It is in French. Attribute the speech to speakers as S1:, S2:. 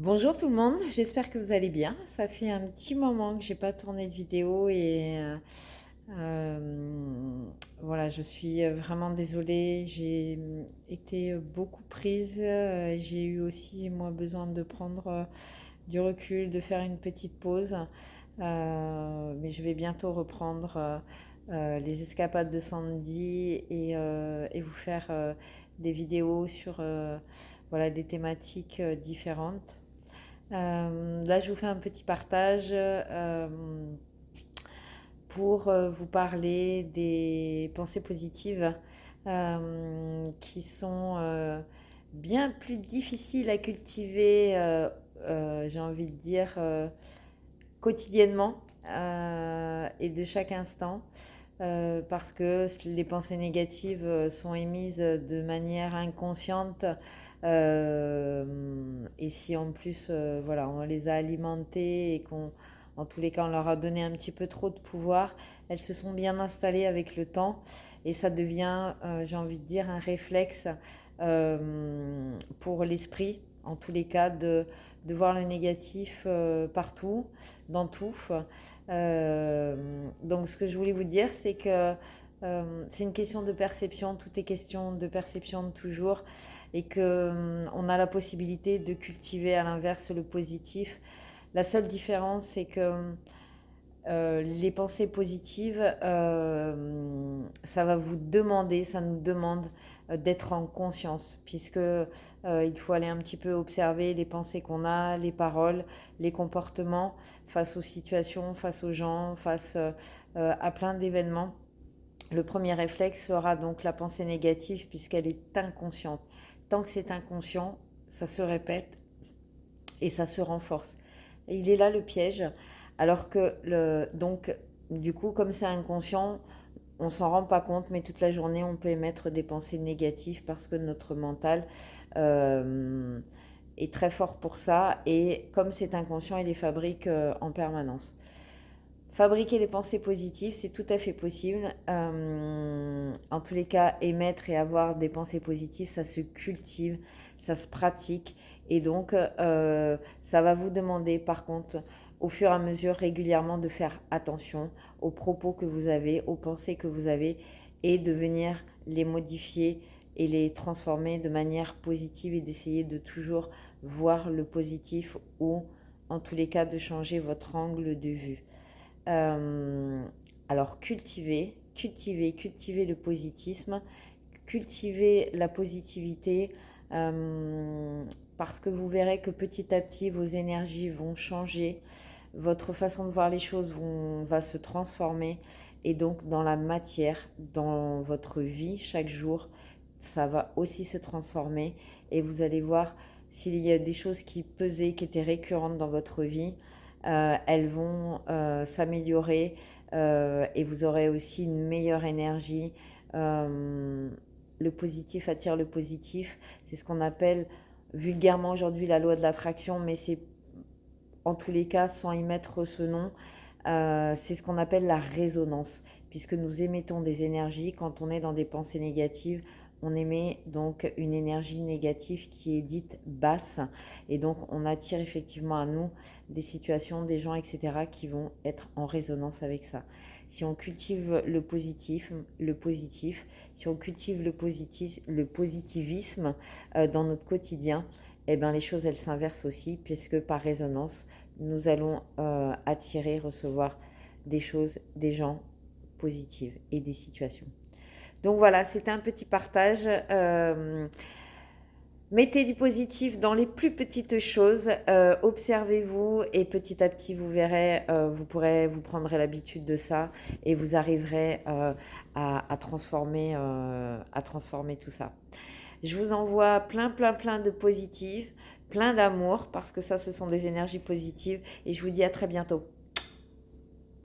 S1: Bonjour tout le monde, j'espère que vous allez bien. Ça fait un petit moment que j'ai pas tourné de vidéo et voilà, je suis vraiment désolée. J'ai été beaucoup prise. J'ai eu aussi moi besoin de prendre du recul, de faire une petite pause. Mais je vais bientôt reprendre les escapades de Sandy et vous faire des vidéos sur voilà, des thématiques différentes. Là, je vous fais un petit partage pour vous parler des pensées positives qui sont bien plus difficiles à cultiver, j'ai envie de dire, quotidiennement et de chaque instant. Parce que les pensées négatives sont émises de manière inconsciente. Et si en plus, voilà, on les a alimentées et en tous les cas, on leur a donné un petit peu trop de pouvoir, elles se sont bien installées avec le temps et ça devient, j'ai envie de dire, un réflexe pour l'esprit, en tous les cas, de voir le négatif partout, dans tout. Donc ce que je voulais vous dire, c'est que c'est une question de perception, tout est question de perception de toujours, et que on a la possibilité de cultiver à l'inverse le positif. La seule différence, c'est que les pensées positives, ça va vous demander, ça nous demande d'être en conscience, puisque il faut aller un petit peu observer les pensées qu'on a, les paroles, les comportements face aux situations, face aux gens, face à plein d'événements. Le premier réflexe sera donc la pensée négative, puisqu'elle est inconsciente. Tant que c'est inconscient, ça se répète et ça se renforce. Et il est là le piège. Alors que, donc, du coup, comme c'est inconscient, on s'en rend pas compte, mais toute la journée, on peut émettre des pensées négatives parce que notre mental euh, est très fort pour ça. Et comme c'est inconscient, il les fabrique en permanence. Fabriquer des pensées positives, c'est tout à fait possible. En tous les cas, émettre et avoir des pensées positives, ça se cultive, ça se pratique. Et donc, ça va vous demander, par contre, au fur et à mesure, régulièrement, de faire attention aux propos que vous avez, aux pensées que vous avez, et de venir les modifier et les transformer de manière positive et d'essayer de toujours voir le positif ou, en tous les cas, de changer votre angle de vue. Euh, alors cultiver le positivisme, cultiver la positivité, parce que vous verrez que petit à petit vos énergies vont changer, votre façon de voir les choses va se transformer et donc dans la matière, dans votre vie chaque jour, ça va aussi se transformer et vous allez voir s'il y a des choses qui pesaient, qui étaient récurrentes dans votre vie, elles vont s'améliorer et vous aurez aussi une meilleure énergie. Euh, le positif attire le positif, c'est ce qu'on appelle vulgairement aujourd'hui la loi de l'attraction, mais c'est en tous les cas sans y mettre ce nom, c'est ce qu'on appelle la résonance, puisque nous émettons des énergies. Quand on est dans des pensées négatives, on émet donc une énergie négative qui est dite basse, et donc on attire effectivement à nous des situations, des gens, etc., qui vont être en résonance avec ça. Si on cultive le positif, si on cultive le positivisme dans notre quotidien, eh ben les choses elles s'inversent aussi, puisque par résonance, nous allons attirer, recevoir des choses, des gens positives et des situations. Donc voilà, c'était un petit partage. Mettez du positif dans les plus petites choses, observez-vous et petit à petit vous verrez, vous prendrez l'habitude de ça et vous arriverez à transformer tout ça. Je vous envoie plein de positifs, plein d'amour parce que ça ce sont des énergies positives et je vous dis à très bientôt.